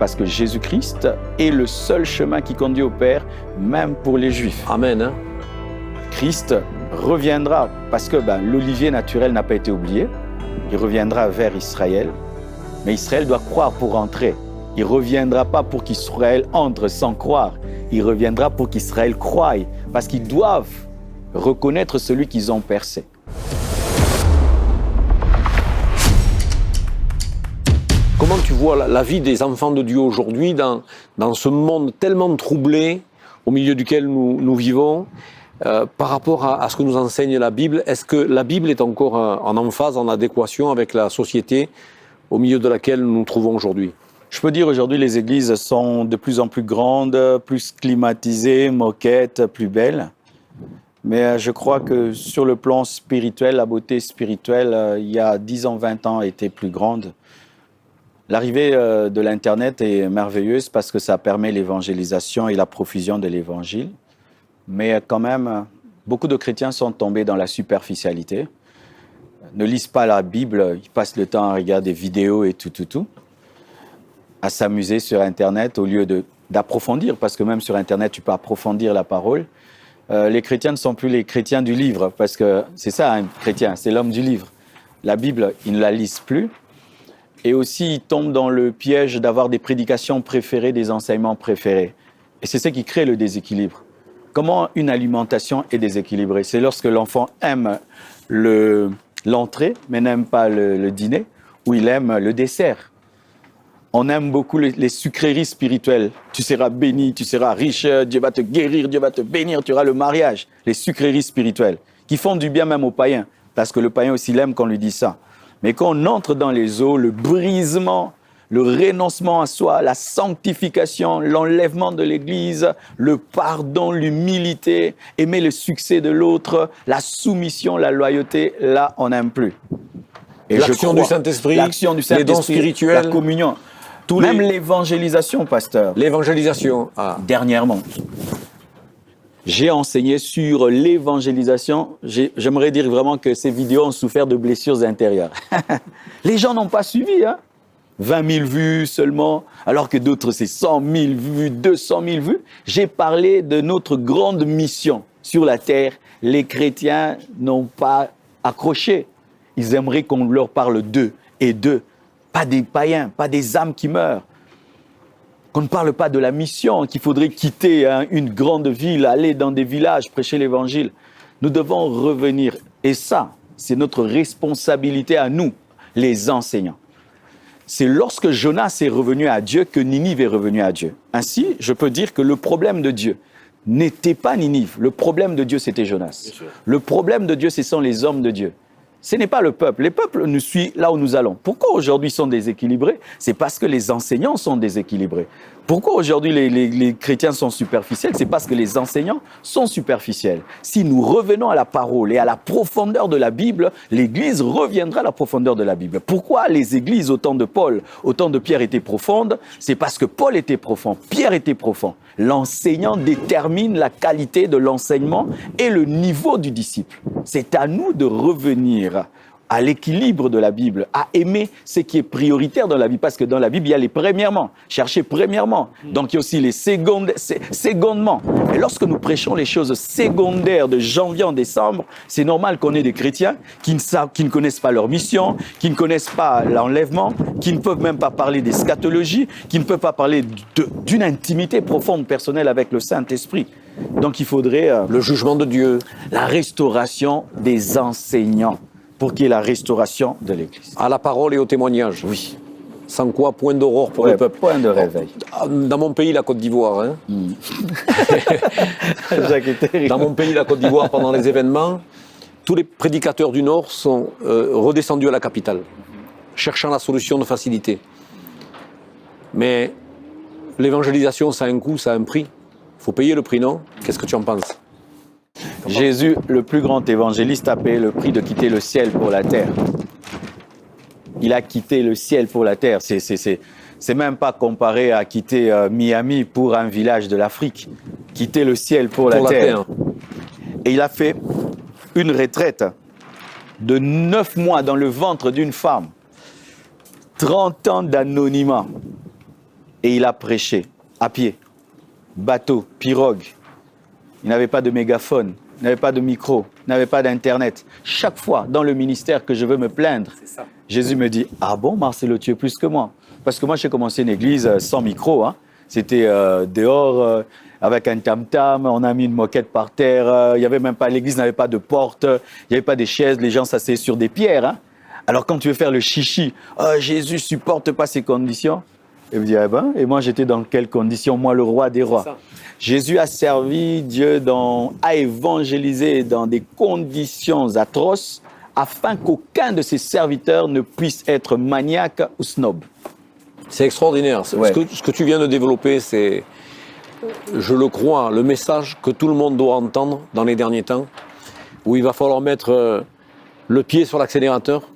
Parce que Jésus-Christ est le seul chemin qui conduit au Père, même pour les Juifs. Amen. Hein? Christ reviendra, parce que l'olivier naturel n'a pas été oublié. Il reviendra vers Israël, mais Israël doit croire pour entrer. Il ne reviendra pas pour qu'Israël entre sans croire. Il reviendra pour qu'Israël croie, parce qu'ils doivent reconnaître celui qu'ils ont percé. Comment tu vois la vie des enfants de Dieu aujourd'hui dans ce monde tellement troublé au milieu duquel nous vivons par rapport à ce que nous enseigne la Bible? Est-ce que la Bible est encore en emphase, en adéquation avec la société au milieu de laquelle nous nous trouvons aujourd'hui? Je peux dire aujourd'hui les églises sont de plus en plus grandes, plus climatisées, moquettes, plus belles. Mais je crois que sur le plan spirituel, la beauté spirituelle, il y a 10 ans, 20 ans, était plus grande. L'arrivée de l'Internet est merveilleuse parce que ça permet l'évangélisation et la profusion de l'Évangile. Mais quand même, beaucoup de chrétiens sont tombés dans la superficialité. Ne lisent pas la Bible, ils passent le temps à regarder des vidéos et tout. À s'amuser sur Internet au lieu d'approfondir, parce que même sur Internet, tu peux approfondir la parole. Les chrétiens ne sont plus les chrétiens du livre, parce que c'est ça, un chrétien, c'est l'homme du livre. La Bible, ils ne la lisent plus. Et aussi, ils tombent dans le piège d'avoir des prédications préférées, des enseignements préférés. Et c'est ce qui crée le déséquilibre. Comment une alimentation est déséquilibrée? C'est lorsque l'enfant aime l'entrée, mais n'aime pas le dîner, ou il aime le dessert. On aime beaucoup les sucreries spirituelles. Tu seras béni, tu seras riche, Dieu va te guérir, Dieu va te bénir, tu auras le mariage. Les sucreries spirituelles, qui font du bien même aux païens, parce que le païen aussi l'aime qu'on lui dit ça. Mais quand on entre dans les eaux, le brisement, le renoncement à soi, la sanctification, l'enlèvement de l'Église, le pardon, l'humilité, aimer le succès de l'autre, la soumission, la loyauté, là, on n'aime plus. Et l'action du Saint-Esprit, les dons spirituels, la communion, même l'évangélisation, pasteur. L'évangélisation. Dernièrement, j'ai enseigné sur l'évangélisation. J'aimerais dire vraiment que ces vidéos ont souffert de blessures intérieures. Les gens n'ont pas suivi, 20 000 vues seulement, alors que d'autres, c'est 100 000 vues, 200 000 vues. J'ai parlé de notre grande mission sur la terre. Les chrétiens n'ont pas accroché. Ils aimeraient qu'on leur parle d'eux et d'eux, pas des païens, pas des âmes qui meurent. Qu'on ne parle pas de la mission, qu'il faudrait quitter une grande ville, aller dans des villages, prêcher l'évangile. Nous devons revenir. Et ça, c'est notre responsabilité à nous, les enseignants. C'est lorsque Jonas est revenu à Dieu que Ninive est revenu à Dieu. Ainsi, je peux dire que le problème de Dieu n'était pas Ninive. Le problème de Dieu, c'était Jonas. Le problème de Dieu, ce sont les hommes de Dieu. Ce n'est pas le peuple. Les peuples nous suivent là où nous allons. Pourquoi aujourd'hui ils sont déséquilibrés? C'est parce que les enseignants sont déséquilibrés. Pourquoi aujourd'hui les chrétiens sont superficiels? C'est parce que les enseignants sont superficiels. Si nous revenons à la parole et à la profondeur de la Bible, l'Église reviendra à la profondeur de la Bible. Pourquoi les églises, au temps de Paul, au temps de Pierre, étaient profondes? C'est parce que Paul était profond, Pierre était profond. L'enseignant détermine la qualité de l'enseignement et le niveau du disciple. C'est à nous de revenir à l'équilibre de la Bible, à aimer ce qui est prioritaire dans la Bible. Parce que dans la Bible, il y a les premièrement, chercher premièrement. Donc il y a aussi les secondement. Et lorsque nous prêchons les choses secondaires de janvier en décembre, c'est normal qu'on ait des chrétiens qui ne connaissent pas leur mission, qui ne connaissent pas l'enlèvement, qui ne peuvent même pas parler d'eschatologie, qui ne peuvent pas parler d'une intimité profonde personnelle avec le Saint-Esprit. Donc il faudrait le jugement de Dieu, la restauration des enseignants, pour qu'il y ait la restauration de l'Église. À la parole et au témoignage. Oui. Sans quoi, point d'aurore pour le peuple. Point de réveil. Dans mon pays, la Côte d'Ivoire. Jacques est terrible. Dans mon pays, la Côte d'Ivoire, pendant les événements, tous les prédicateurs du Nord sont redescendus à la capitale, cherchant la solution de facilité. Mais l'évangélisation, ça a un coût, ça a un prix. Il faut payer le prix, non? Qu'est-ce que tu en penses? Jésus, le plus grand évangéliste, a payé le prix de quitter le ciel pour la terre. Il a quitté le ciel pour la terre. C'est même pas comparé à quitter Miami pour un village de l'Afrique. Quitter le ciel pour la terre. Et il a fait une retraite de 9 mois dans le ventre d'une femme. 30 ans d'anonymat. et il a prêché à pied, bateau, pirogue. Il n'avait pas de mégaphone, il n'avait pas de micro, il n'avait pas d'internet. Chaque fois dans le ministère que je veux me plaindre, Jésus me dit « Ah bon, Marcelo, tu es plus que moi ?» Parce que moi, j'ai commencé une église sans micro. Hein. C'était dehors avec un tam-tam, on a mis une moquette par terre. Il y avait même pas, l'église n'avait pas de porte, il n'y avait pas de chaises, les gens s'asseyaient sur des pierres. Hein. Alors quand tu veux faire le chichi, Jésus supporte pas ces conditions. Et vous dites, eh ben, et moi j'étais dans quelles conditions? Moi, le roi des rois. Jésus a servi Dieu, a évangélisé dans des conditions atroces afin qu'aucun de ses serviteurs ne puisse être maniaque ou snob. C'est extraordinaire. Ouais. Ce que tu viens de développer, c'est, je le crois, le message que tout le monde doit entendre dans les derniers temps, où il va falloir mettre le pied sur l'accélérateur.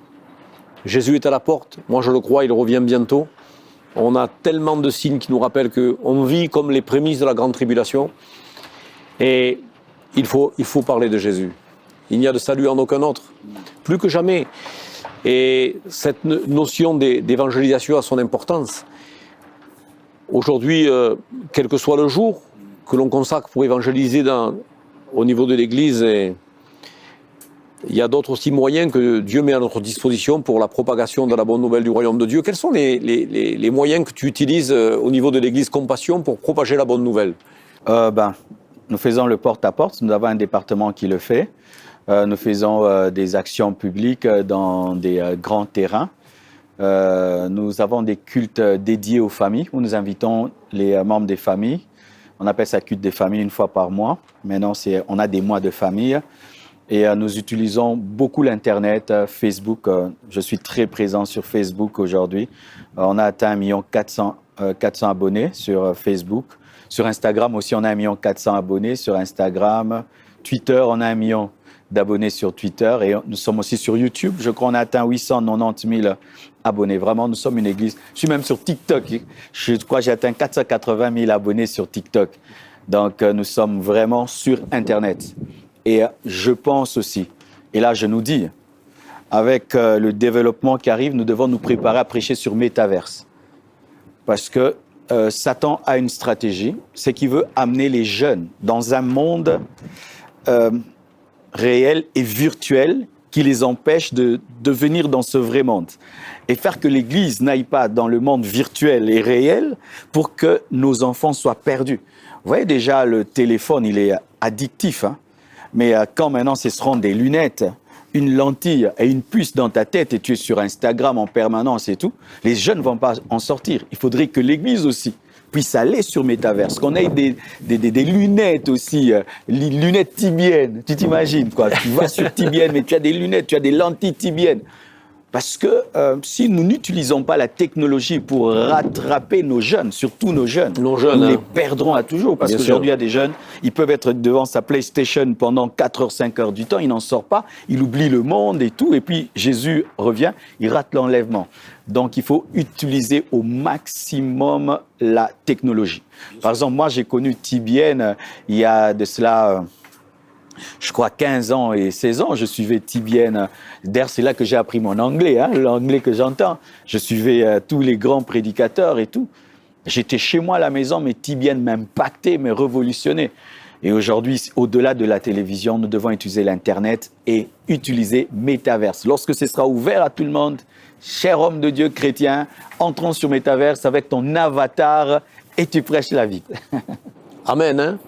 Jésus est à la porte. Moi, je le crois, il revient bientôt. On a tellement de signes qui nous rappellent qu'on vit comme les prémices de la grande tribulation. Et il faut parler de Jésus. Il n'y a de salut en aucun autre. Plus que jamais. Et cette notion d'évangélisation a son importance. Aujourd'hui, quel que soit le jour que l'on consacre pour évangéliser au niveau de l'Église, il y a d'autres aussi moyens que Dieu met à notre disposition pour la propagation de la bonne nouvelle du royaume de Dieu. Quels sont les moyens que tu utilises au niveau de l'Église Compassion pour propager la bonne nouvelle? Nous faisons le porte-à-porte. Nous avons un département qui le fait. Nous faisons des actions publiques dans des grands terrains. Nous avons des cultes dédiés aux familles où nous invitons les membres des familles. On appelle ça culte des familles une fois par mois. Maintenant, on a des mois de famille. Et nous utilisons beaucoup l'Internet, Facebook. Je suis très présent sur Facebook aujourd'hui. On a atteint 1 400 000 abonnés sur Facebook. Sur Instagram aussi, on a 1 400 000 abonnés sur Instagram. Twitter, on a 1 million d'abonnés sur Twitter. Et nous sommes aussi sur YouTube. Je crois qu'on a atteint 890 000 abonnés. Vraiment, nous sommes une église. Je suis même sur TikTok. Je crois que j'ai atteint 480 000 abonnés sur TikTok. Donc, nous sommes vraiment sur Internet. Et je pense aussi, et là je nous dis, avec le développement qui arrive, nous devons nous préparer à prêcher sur Métaverse. Parce que Satan a une stratégie, c'est qu'il veut amener les jeunes dans un monde réel et virtuel qui les empêche de venir dans ce vrai monde. Et faire que l'Église n'aille pas dans le monde virtuel et réel pour que nos enfants soient perdus. Vous voyez déjà, le téléphone, il est addictif, hein? Mais quand maintenant ce seront des lunettes, une lentille et une puce dans ta tête et tu es sur Instagram en permanence et tout, les jeunes ne vont pas en sortir. Il faudrait que l'Église aussi puisse aller sur Métaverse, qu'on ait des lunettes aussi, lunettes tibiennes. Tu t'imagines quoi? Tu vas sur tibienne, mais tu as des lunettes, tu as des lentilles tibiennes. Parce que si nous n'utilisons pas la technologie pour rattraper nos jeunes, surtout nos jeunes, nous les perdrons à toujours. Parce qu'aujourd'hui, il y a des jeunes, ils peuvent être devant sa PlayStation pendant 4 heures, 5 heures du temps, ils n'en sortent pas, ils oublient le monde et tout. Et puis Jésus revient, il rate l'enlèvement. Donc il faut utiliser au maximum la technologie. Par exemple, moi j'ai connu TBN il y a de cela... je crois 15 ans et 16 ans, je suivais TBN. D'ailleurs, c'est là que j'ai appris mon anglais, hein, l'anglais que j'entends. Je suivais tous les grands prédicateurs et tout. J'étais chez moi à la maison, mais TBN m'impactait, me révolutionnait. Et aujourd'hui, au-delà de la télévision, nous devons utiliser l'Internet et utiliser Métaverse. Lorsque ce sera ouvert à tout le monde, cher homme de Dieu chrétien, entrons sur Métaverse avec ton avatar et tu prêches la vie. Amen, hein?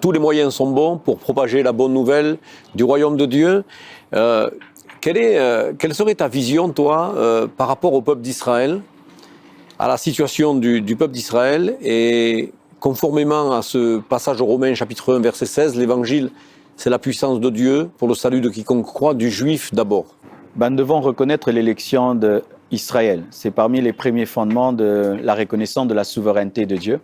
Tous les moyens sont bons pour propager la bonne nouvelle du royaume de Dieu. Quelle serait ta vision, toi, par rapport au peuple d'Israël, à la situation du peuple d'Israël et conformément à ce passage au Romains chapitre 1 verset 16, l'évangile, c'est la puissance de Dieu pour le salut de quiconque croit, du juif d'abord. Nous devons reconnaître l'élection d'Israël. C'est parmi les premiers fondements de la reconnaissance de la souveraineté de Dieu.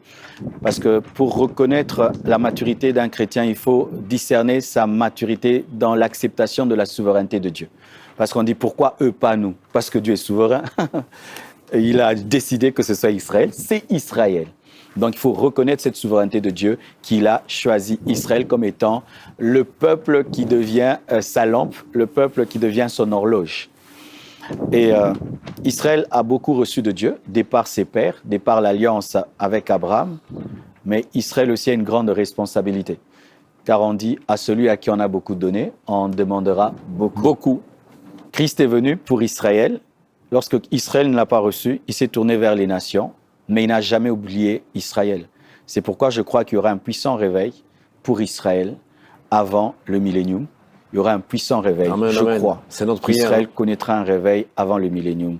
Parce que pour reconnaître la maturité d'un chrétien, il faut discerner sa maturité dans l'acceptation de la souveraineté de Dieu. Parce qu'on dit pourquoi eux, pas nous? Parce que Dieu est souverain. Il a décidé que ce soit Israël. C'est Israël. Donc il faut reconnaître cette souveraineté de Dieu, qu'il a choisi Israël comme étant le peuple qui devient sa lampe, le peuple qui devient son horloge. Et Israël a beaucoup reçu de Dieu, de par ses pères, de par l'alliance avec Abraham, mais Israël aussi a une grande responsabilité. Car on dit, à celui à qui on a beaucoup donné, on demandera beaucoup. Beaucoup. Christ est venu pour Israël. Lorsque Israël ne l'a pas reçu, il s'est tourné vers les nations, mais il n'a jamais oublié Israël. C'est pourquoi je crois qu'il y aura un puissant réveil pour Israël avant le millénium. Il y aura un puissant réveil, Amen, je amen. crois. C'est notre prière. Israël connaîtra un réveil avant le millénium.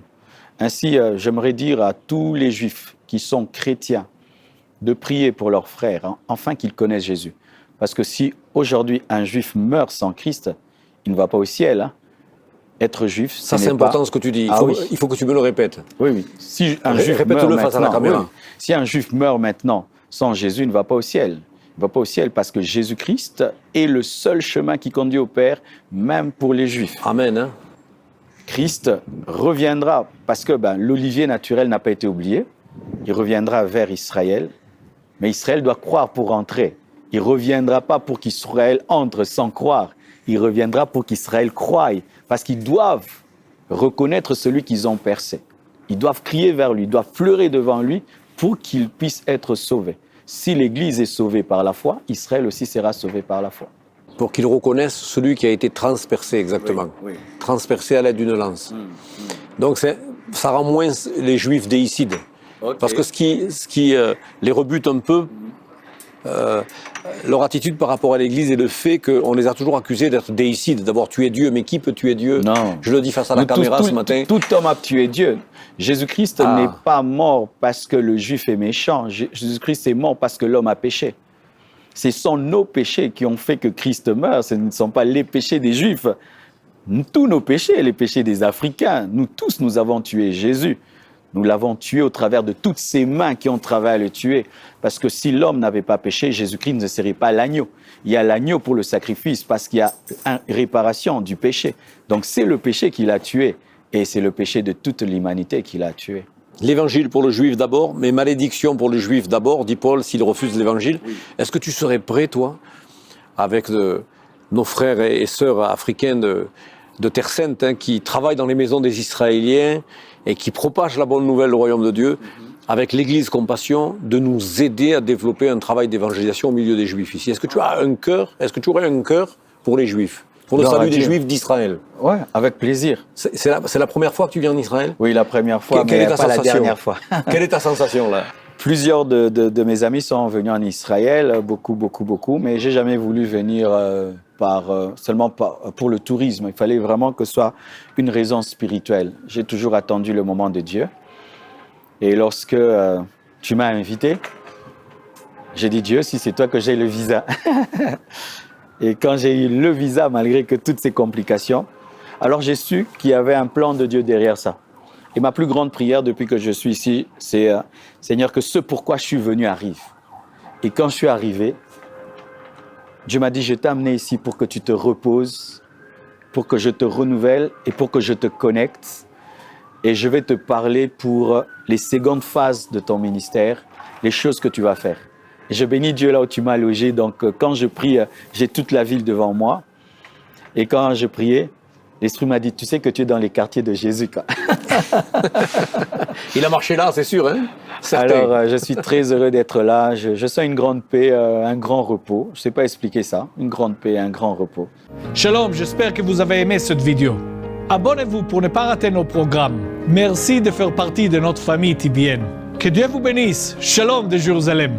Ainsi, j'aimerais dire à tous les Juifs qui sont chrétiens de prier pour leurs frères, hein, afin qu'ils connaissent Jésus. Parce que si aujourd'hui un Juif meurt sans Christ, il ne va pas au ciel. Hein. Être juif, Ça, c'est important ce que tu dis. Il faut que tu me le répètes. Oui, oui. Si un juif Répète-le meurt face à la maintenant, caméra. oui. Si un juif meurt maintenant sans Jésus, il ne va pas au ciel. Il ne va pas au ciel parce que Jésus-Christ est le seul chemin qui conduit au Père, même pour les Juifs. Amen. Hein? Christ reviendra parce que l'olivier naturel n'a pas été oublié. Il reviendra vers Israël, mais Israël doit croire pour entrer. Il ne reviendra pas pour qu'Israël entre sans croire. Il reviendra pour qu'Israël croie, parce qu'ils doivent reconnaître celui qu'ils ont percé. Ils doivent crier vers lui, ils doivent pleurer devant lui pour qu'ils puissent être sauvés. Si l'Église est sauvée par la foi, Israël aussi sera sauvé par la foi. Pour qu'ils reconnaissent celui qui a été transpercé, exactement. Oui, oui. Transpercé à l'aide d'une lance. Donc ça rend moins les Juifs déicides. Okay. Parce que ce qui les rebute un peu, leur attitude par rapport à l'Église est le fait qu'on les a toujours accusés d'être déicides, d'avoir tué Dieu. Mais qui peut tuer Dieu? Non. Je le dis face à la caméra ce matin. Tout homme a tué Dieu. Jésus-Christ n'est pas mort parce que le juif est méchant. Jésus-Christ est mort parce que l'homme a péché. Ce sont nos péchés qui ont fait que Christ meurt. Ce ne sont pas les péchés des Juifs. Tous nos péchés, les péchés des Africains, nous tous, nous avons tué Jésus. Nous l'avons tué au travers de toutes ces mains qui ont travaillé à le tuer. Parce que si l'homme n'avait pas péché, Jésus-Christ ne serait pas l'agneau. Il y a l'agneau pour le sacrifice parce qu'il y a une réparation du péché. Donc c'est le péché qui l'a tué. Et c'est le péché de toute l'humanité qui l'a tué. L'évangile pour le juif d'abord, mais malédiction pour le juif d'abord, dit Paul, s'il refuse l'évangile. Oui. Est-ce que tu serais prêt, toi, avec nos frères et sœurs africains de Terre Sainte, hein, qui travaillent dans les maisons des Israéliens et qui propagent la bonne nouvelle du royaume de Dieu, avec l'Église Compassion, de nous aider à développer un travail d'évangélisation au milieu des Juifs ici? Est-ce que tu as un cœur? Est-ce que tu aurais un cœur pour les Juifs? Pour le salut des Juifs d'Israël. Oui, avec plaisir. C'est la première fois que tu viens en Israël? Oui, la première fois, mais pas la dernière fois. Quelle est ta sensation là? Plusieurs de mes amis sont venus en Israël, beaucoup, mais j'ai jamais voulu venir seulement pour le tourisme. Il fallait vraiment que ce soit une raison spirituelle. J'ai toujours attendu le moment de Dieu. Et lorsque tu m'as invité, j'ai dit, Dieu, si c'est toi que j'ai le visa. Et quand j'ai eu le visa, malgré que toutes ces complications, alors j'ai su qu'il y avait un plan de Dieu derrière ça. Et ma plus grande prière depuis que je suis ici, c'est Seigneur, que ce pourquoi je suis venu arrive. Et quand je suis arrivé, Dieu m'a dit, je t'ai amené ici pour que tu te reposes, pour que je te renouvelle et pour que je te connecte. Et je vais te parler pour les secondes phases de ton ministère, les choses que tu vas faire. Et je bénis Dieu là où tu m'as logé. Donc, quand je prie, j'ai toute la ville devant moi. Et quand je priais, l'Esprit m'a dit, tu sais que tu es dans les quartiers de Jésus, quoi. Il a marché là, c'est sûr, hein? Alors, je suis très heureux d'être là. Je sens une grande paix, un grand repos. Je ne sais pas expliquer ça. Une grande paix, un grand repos. Shalom, j'espère que vous avez aimé cette vidéo. Abonnez-vous pour ne pas rater nos programmes. Merci de faire partie de notre famille TBN. Que Dieu vous bénisse. Shalom de Jérusalem.